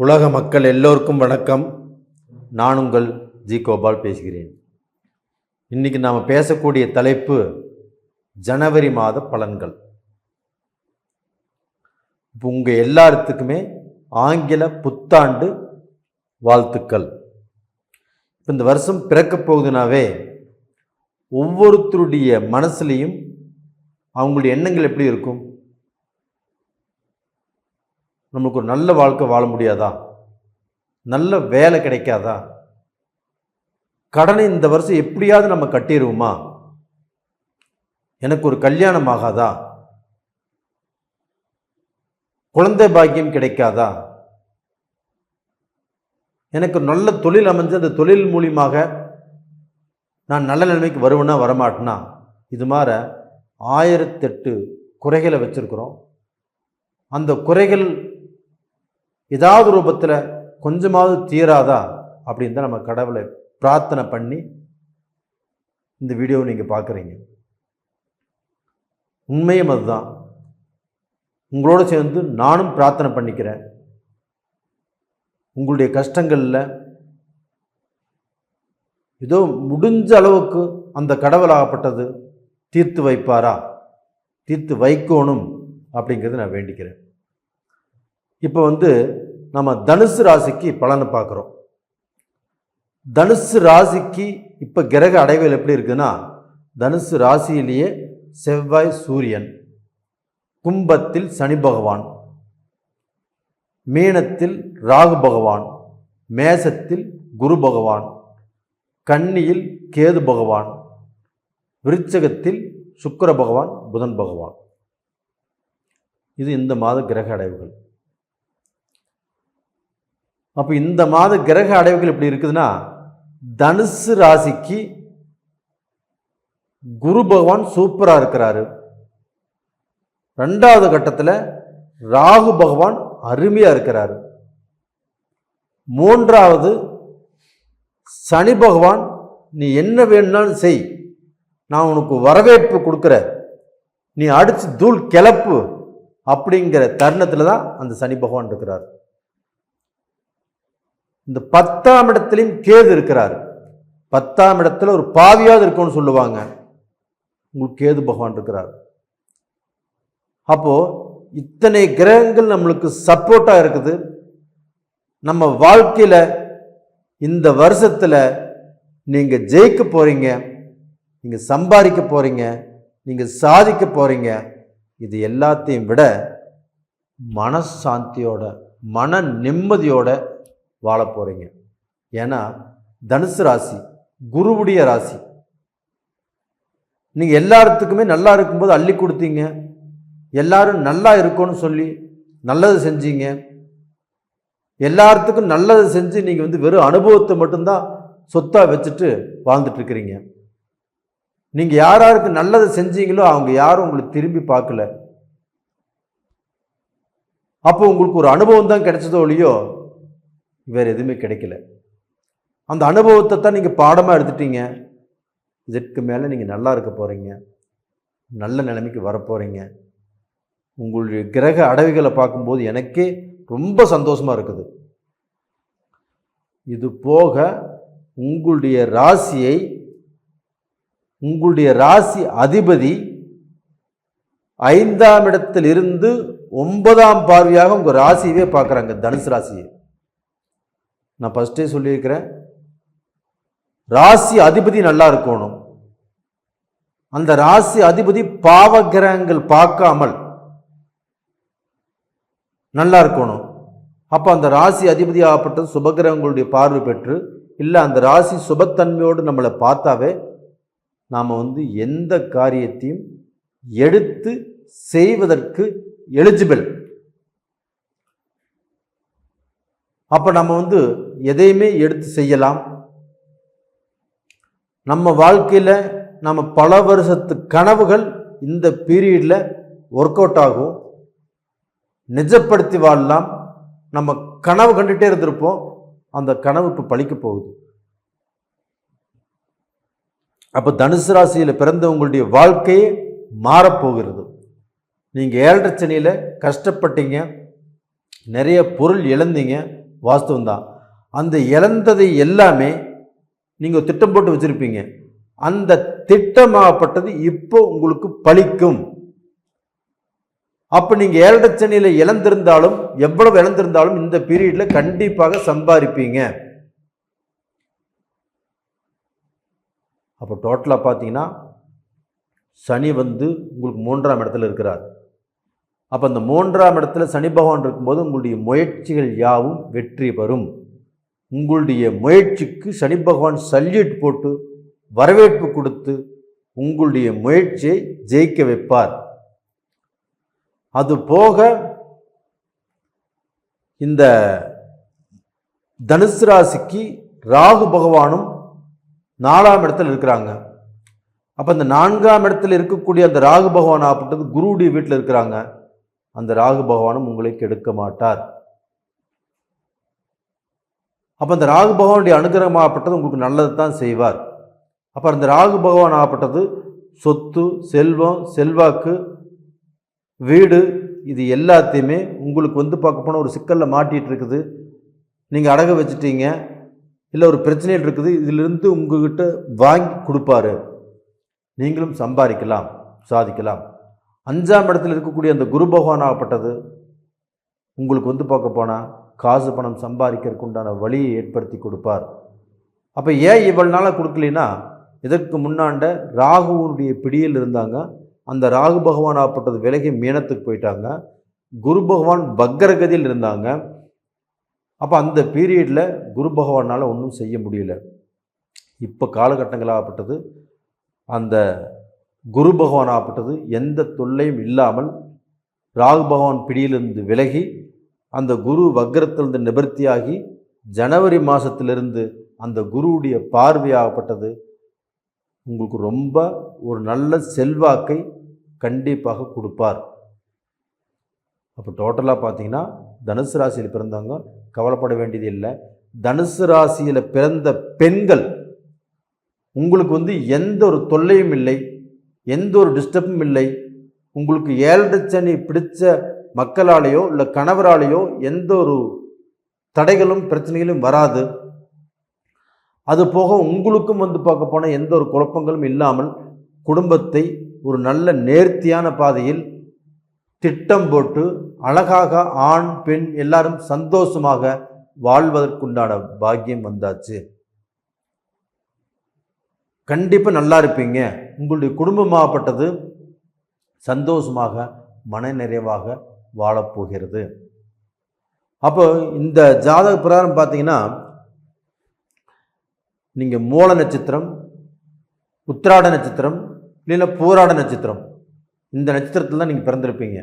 உலக மக்கள் எல்லோருக்கும் வணக்கம். நான் உங்கள் ஜி கோபால் பேசுகிறேன். இன்றைக்கி நாம் பேசக்கூடிய தலைப்பு ஜனவரி மாத பலன்கள். இப்போ உங்கள் எல்லாத்துக்குமே ஆங்கில புத்தாண்டு வாழ்த்துக்கள். இப்போ இந்த வருஷம் பிறக்க போகுதுனாவே ஒவ்வொருத்தருடைய மனசுலேயும் அவங்களுடைய எண்ணங்கள் எப்படி இருக்கும்? நம்மளுக்கு ஒரு நல்ல வாழ்க்கை வாழ முடியாதா? நல்ல வேலை கிடைக்காதா? கடனை இந்த வருஷம் எப்படியாவது நம்ம கட்டிடுவோமா? எனக்கு ஒரு கல்யாணம் ஆகாதா? குழந்தை பாக்கியம் கிடைக்காதா? எனக்கு நல்ல தொழில் அமைஞ்சு அந்த தொழில் மூலியமாக நான் நல்ல நிலைமைக்கு வருவேன்னா வரமாட்டேனா? இது மாதிரி 1008 குறைகளை வச்சுருக்குறோம். அந்த குறைகள் ஏதாவது ரூபத்தில் கொஞ்சமாவது தீராதா அப்படின்னு தான் நம்ம கடவுளை பிரார்த்தனை பண்ணி இந்த வீடியோவை நீங்கள் பார்க்குறீங்க. உண்மையும் அதுதான். உங்களோடு சேர்ந்து நானும் பிரார்த்தனை பண்ணிக்கிறேன். உங்களுடைய கஷ்டங்களில் ஏதோ முடிஞ்ச அளவுக்கு அந்த கடவுளாகப்பட்டது தீர்த்து வைப்பாரா, தீர்த்து வைக்கணும் அப்படிங்கிறது நான் வேண்டிக்கிறேன். இப்போ நம்ம தனுசு ராசிக்கு பலனை பார்க்குறோம். தனுசு ராசிக்கு இப்போ கிரக அடைவுகள் எப்படி இருக்குன்னா, தனுசு ராசியிலேயே செவ்வாய் சூரியன், கும்பத்தில் சனி பகவான், மீனத்தில் ராகு பகவான், மேசத்தில் குரு பகவான், கன்னியில் கேது பகவான், விருச்சகத்தில் சுக்கிர பகவான், புதன் பகவான். இது இந்த மாத கிரக அடைவுகள். அப்போ இந்த மாத கிரக அடைவுகள் எப்படி இருக்குதுன்னா, தனுசு ராசிக்கு குரு பகவான் சூப்பராக இருக்கிறாரு. 2வது கட்டத்தில் ராகு பகவான் அருமையாக இருக்கிறாரு. 3வது சனி பகவான் நீ என்ன வேணும்னாலும் செய், நான் உனக்கு வரவேற்பு கொடுக்குறேன், நீ அடித்து தூள் கிளப்பு அப்படிங்கிற தருணத்தில் தான் அந்த சனி பகவான் இருக்கிறார். இந்த 10ஆம் இடத்துலையும் கேது இருக்கிறார். 10ஆம் இடத்துல ஒரு பாவியாவது இருக்கும்னு சொல்லுவாங்க. உங்களுக்கு கேது பகவான் இருக்கிறார். அப்போ இத்தனை கிரகங்கள் நம்மளுக்கு சப்போர்ட்டாக இருக்குது. நம்ம வாழ்க்கையில் இந்த வருஷத்தில் நீங்கள் ஜெயிக்க போகிறீங்க, நீங்கள் சம்பாதிக்க போகிறீங்க, நீங்கள் சாதிக்க போகிறீங்க. இது எல்லாத்தையும் விட மனசாந்தியோட மன நிம்மதியோட வாழ போகிறீங்க. ஏன்னா தனுசு ராசி குருவுடைய ராசி. நீங்கள் எல்லாத்துக்குமே நல்லா இருக்கும்போது அள்ளி கொடுத்தீங்க, எல்லாரும் நல்லா இருக்கும்னு சொல்லி நல்லது செஞ்சீங்க. எல்லாத்துக்கும் நல்லது செஞ்சு நீங்கள் வெறும் அனுபவத்தை மட்டும்தான் சொத்தாக வச்சுட்டு வாழ்ந்துட்டுருக்கிறீங்க. நீங்கள் யாருக்கு நல்லது செஞ்சீங்களோ அவங்க யாரும் உங்களை திரும்பி பார்க்கல. அப்போ உங்களுக்கு ஒரு அனுபவம் தான் கிடைச்சதோ இல்லையோ, வேறு எதுவுமே கிடைக்கல. அந்த அனுபவத்தை தான் நீங்கள் பாடமாக எடுத்துட்டீங்க. இதற்கு மேலே நீங்கள் நல்லா இருக்க போகிறீங்க, நல்ல நிலைமைக்கு வரப்போகிறீங்க. உங்களுடைய கிரக அடைவுகளை பார்க்கும்போது எனக்கே ரொம்ப சந்தோஷமாக இருக்குது. இது போக உங்களுடைய ராசியை, உங்களுடைய ராசி அதிபதி 5ஆம் இடத்தில் இருந்து 9ஆம் பார்வையாக உங்கள் ராசியவே பார்க்குறாங்க, தனுசு ராசியை. நான் ஃபஸ்ட்டே சொல்லியிருக்கிறேன், ராசி அதிபதி நல்லா இருக்கணும். அந்த ராசி அதிபதி பாவ கிரகங்கள் பார்க்காமல் நல்லா இருக்கணும். அப்போ அந்த ராசி அதிபதி ஆகப்பட்டது சுபகிரகங்களுடைய பார்வை பெற்று, இல்லை அந்த ராசி சுபத்தன்மையோடு நம்மளை பார்த்தாவே நாம் எந்த காரியத்தையும் எடுத்து செய்வதற்கு எலிஜிபிள். அப்போ நம்ம எதையுமே எடுத்து செய்யலாம். நம்ம வாழ்க்கையில் நம்ம பல வருஷத்து கனவுகள் இந்த பீரியடில் ஒர்க் அவுட் ஆகும், நிஜப்படுத்தி வாழலாம். நம்ம கனவு கண்டுகிட்டே இருந்திருப்போம், அந்த கனவு இப்போ பழிக்க போகுது. அப்போ தனுசு ராசியில் பிறந்தவங்களுடைய வாழ்க்கையே மாறப்போகிறது. நீங்கள் 7.5 சனியில் கஷ்டப்பட்டீங்க, நிறைய பொருள் இழந்தீங்க, வாஸ்தவம் தான். அந்த இழந்ததை எல்லாமே நீங்கள் திட்டம் போட்டு வச்சுருப்பீங்க. அந்த திட்டமாகப்பட்டது இப்போ உங்களுக்கு பலிக்கும். அப்போ நீங்கள் 7 சனியில் இழந்திருந்தாலும், எவ்வளவு இழந்திருந்தாலும் இந்த பீரியடில் கண்டிப்பாக சம்பாதிப்பீங்க. அப்போ டோட்டலாக பார்த்தீங்கன்னா சனி உங்களுக்கு 3ஆம் இடத்துல இருக்கிறார். அப்போ அந்த 3ஆம் இடத்துல சனி பகவான் இருக்கும்போது உங்களுடைய முயற்சிகள் யாவும் வெற்றி பெறும். உங்களுடைய முயற்சிக்கு சனி பகவான் சல்யூட் போட்டு வரவேற்பு கொடுத்து உங்களுடைய முயற்சியை ஜெயிக்க வைப்பார். அது போக இந்த தனுசு ராசிக்கு ராகு பகவானும் 4ஆம் இடத்துல இருக்கிறாங்க. அப்போ அந்த 4ஆம் இடத்துல இருக்கக்கூடிய அந்த ராகு பகவான் ஆப்பட்டது குருவுடைய வீட்டில் இருக்கிறாங்க. அந்த ராகு பகவானும் உங்களை கெடுக்க மாட்டார். அப்போ அந்த ராகு பகவானுடைய அனுகிரகமாகப்பட்டது உங்களுக்கு நல்லது தான் செய்வார். அப்போ அந்த ராகு பகவான் ஆகப்பட்டது சொத்து, செல்வம், செல்வாக்கு, வீடு, இது எல்லாத்தையுமே உங்களுக்கு பார்க்க போனால் ஒரு சிக்கலில் மாட்டிகிட்டு இருக்குது. நீங்கள் அடக வச்சுட்டீங்க, இல்லை ஒரு பிரச்சனையில் இருக்குது, இதிலிருந்து உங்ககிட்ட வாங்கி கொடுப்பாரு. நீங்களும் சம்பாதிக்கலாம், சாதிக்கலாம். 5ஆம் இடத்தில் இருக்கக்கூடிய அந்த குரு பகவான் ஆகப்பட்டது உங்களுக்கு பார்க்க போனால் காசு பணம் சம்பாதிக்கிறதுக்கு உண்டான வழியை ஏற்படுத்தி கொடுப்பார். அப்போ ஏன் இவ்வளவு நாளாக கொடுக்கலனா, இதற்கு முன்னாண்ட ராகுவுடைய பிடியில் இருந்தாங்க. அந்த ராகு பகவான் ஆகப்பட்டது விலகி மீனத்துக்கு போயிட்டாங்க. குரு பகவான் வக்கரகதியில் இருந்தாங்க. அப்போ அந்த பீரியடில் குரு பகவானால் ஒன்றும் செய்ய முடியல. இப்போ காலகட்டங்களாகப்பட்டது அந்த குரு பகவான் ஆகப்பட்டது எந்த தொல்லையும் இல்லாமல் ராகு பகவான் பிடியிலிருந்து விலகி அந்த குரு வக்கரத்திலிருந்து நிவர்த்தியாகி ஜனவரி மாதத்திலிருந்து அந்த குருவுடைய பார்வையாகப்பட்டது உங்களுக்கு ரொம்ப ஒரு நல்ல செல்வாக்கை கண்டிப்பாக கொடுப்பார். அப்போ டோட்டலாக பார்த்தீங்கன்னா தனுசு ராசியில் பிறந்தவங்க கவலைப்பட வேண்டியது இல்லை. தனுசு ராசியில் பிறந்த பெண்கள் உங்களுக்கு எந்த ஒரு தொல்லையும் இல்லை, எந்த ஒரு டிஸ்டர்பும் இல்லை. உங்களுக்கு 7 சனி பிடிச்ச மக்களாலேயோ இல்லை கணவராலேயோ எந்த ஒரு தடைகளும் பிரச்சனைகளும் வராது. அது போக உங்களுக்கும் பார்க்க போனால் எந்த ஒரு குழப்பங்களும் இல்லாமல் குடும்பத்தை ஒரு நல்ல நேர்த்தியான பாதையில் திட்டம் போட்டு அழகாக ஆண் பெண் எல்லாரும் சந்தோஷமாக வாழ்வதற்குண்டான பாக்கியம் வந்தாச்சு. கண்டிப்பாக நல்லா இருப்பீங்க. உங்களுடைய குடும்பமாகப்பட்டது சந்தோஷமாக மன நிறைவாக வாழப்போகிறது. அப்போ இந்த ஜாதக பிரகாரம் பார்த்தீங்கன்னா நீங்கள் மூல நட்சத்திரம், உத்திராட நட்சத்திரம், இல்லைன்னா பூராட நட்சத்திரம், இந்த நட்சத்திரத்தில் தான் நீங்கள் பிறந்திருப்பீங்க.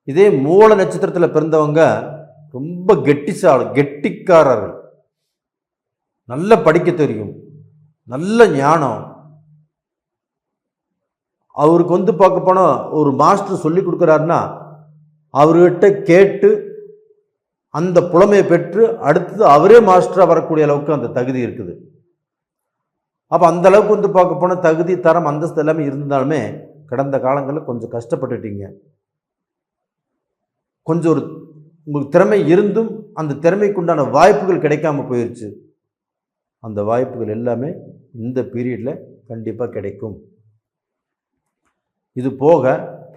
இதே மூல நட்சத்திரத்தில் பிறந்தவங்க ரொம்ப கெட்டிக்காரர்கள், நல்ல படிக்க தெரியும், நல்ல ஞானம். அவருக்கு பார்க்க போனால் ஒரு மாஸ்டர் சொல்லி கொடுக்குறாருன்னா அவர்கிட்ட கேட்டு அந்த புலமையை பெற்று அடுத்தது அவரே மாஸ்டராக வரக்கூடிய அளவுக்கு அந்த தகுதி இருக்குது. அப்போ அந்த அளவுக்கு பார்க்க போனால் தகுதி, தரம், அந்தஸ்து எல்லாமே இருந்தாலுமே கடந்த காலங்களில் கொஞ்சம் கஷ்டப்பட்டுட்டீங்க. கொஞ்சம் ஒரு உங்களுக்கு திறமை இருந்தும் அந்த திறமைக்குண்டான வாய்ப்புகள் கிடைக்காம போயிடுச்சு. அந்த வாய்ப்புகள் எல்லாமே இந்த பீரியடில் கண்டிப்பாக கிடைக்கும். இது போக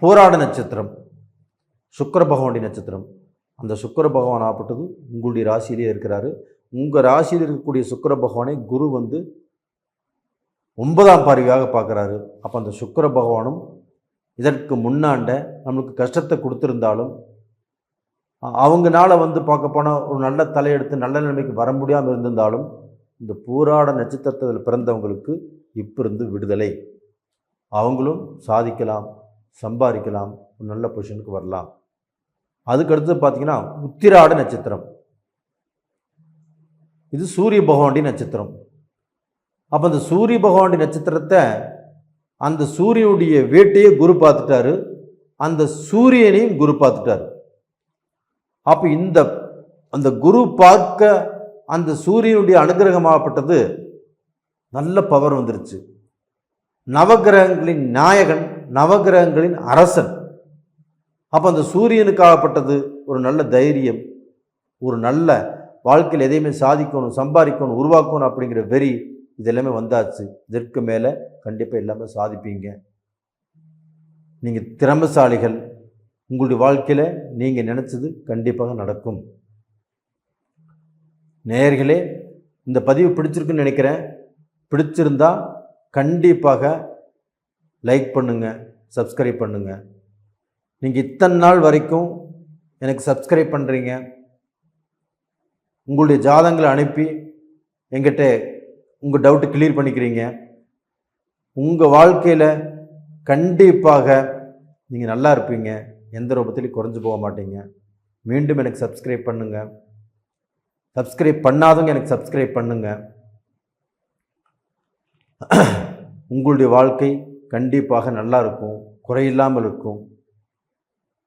பூராட நட்சத்திரம் சுக்கிர பகவானுடைய நட்சத்திரம். அந்த சுக்கிர பகவான் ஆப்பட்டது உங்களுடைய ராசியிலே இருக்கிறாரு. உங்கள் ராசியில் இருக்கக்கூடிய சுக்கிர பகவானை குரு 9ஆம் பார்வையாக பார்க்குறாரு. அப்போ அந்த சுக்கிர பகவானும் இதற்கு முன்னாண்ட நம்மளுக்கு கஷ்டத்தை கொடுத்துருந்தாலும் அவங்கனால பார்க்க போனால் ஒரு நல்ல தலையெடுத்து நல்ல நிலைமைக்கு வர முடியாமல் இருந்திருந்தாலும் இந்த பூராட நட்சத்திரத்தில் பிறந்தவங்களுக்கு இப்போ இருந்து விடுதலை. அவங்களும் சாதிக்கலாம், சம்பாதிக்கலாம், ஒரு நல்ல பொசிஷனுக்கு வரலாம். அதுக்கடுத்து பார்த்தீங்கன்னா உத்திராட நட்சத்திரம், இது சூரிய பகவானுடைய நட்சத்திரம். அப்போ அந்த சூரிய பகவானுடைய நட்சத்திரத்தை அந்த சூரியனுடைய வீட்டையே குரு பார்த்துட்டாரு, அந்த சூரியனையும் குரு பார்த்துட்டாரு. அப்போ அந்த குரு பார்க்க அந்த சூரியனுடைய அனுகிரகமாகப்பட்டது நல்ல பவர் வந்துருச்சு. நவகிரகங்களின் நாயகன், நவகிரகங்களின் அரசன். அப்போ அந்த சூரியனுக்காகப்பட்டது ஒரு நல்ல தைரியம், ஒரு நல்ல வாழ்க்கையில் எதையுமே சாதிக்கணும், சம்பாதிக்கணும், உருவாக்கணும் அப்படிங்கிற வெறி இது எல்லாமே வந்தாச்சு. இதற்கு மேலே கண்டிப்பாக எல்லாமே சாதிப்பீங்க. நீங்கள் திறமைசாலிகள். உங்களுடைய வாழ்க்கையில் நீங்கள் நினச்சது கண்டிப்பாக நடக்கும். நேயர்களே, இந்த பதிவு பிடிச்சிருக்குன்னு நினைக்கிறேன். பிடிச்சிருந்தா கண்டிப்பாக லைக் பண்ணுங்கள், சப்ஸ்கிரைப் பண்ணுங்கள். நீங்கள் இத்தனை நாள் வரைக்கும் எனக்கு சப்ஸ்கிரைப் பண்ணுறீங்க, உங்களுடைய ஜாதகங்களை அனுப்பி எங்கிட்ட உங்கள் டவுட்டு கிளியர் பண்ணிக்கிறீங்க. உங்கள் வாழ்க்கையில் கண்டிப்பாக நீங்கள் நல்லா இருப்பீங்க. எந்த ரூபத்திலையும் குறைஞ்சு போக மாட்டீங்க. மீண்டும் எனக்கு சப்ஸ்கிரைப் பண்ணுங்கள். சப்ஸ்கிரைப் பண்ணாதவங்க எனக்கு சப்ஸ்கிரைப் பண்ணுங்கள். உங்களுடைய வாழ்க்கை கண்டிப்பாக நல்லா இருக்கும், குறையில்லாமல் இருக்கும்.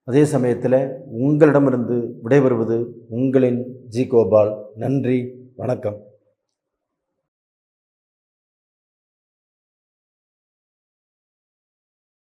அதே சமயத்தில் உங்களிடமிருந்து விடைபெறுவது உங்களின் ஜி கோபால். நன்றி, வணக்கம்.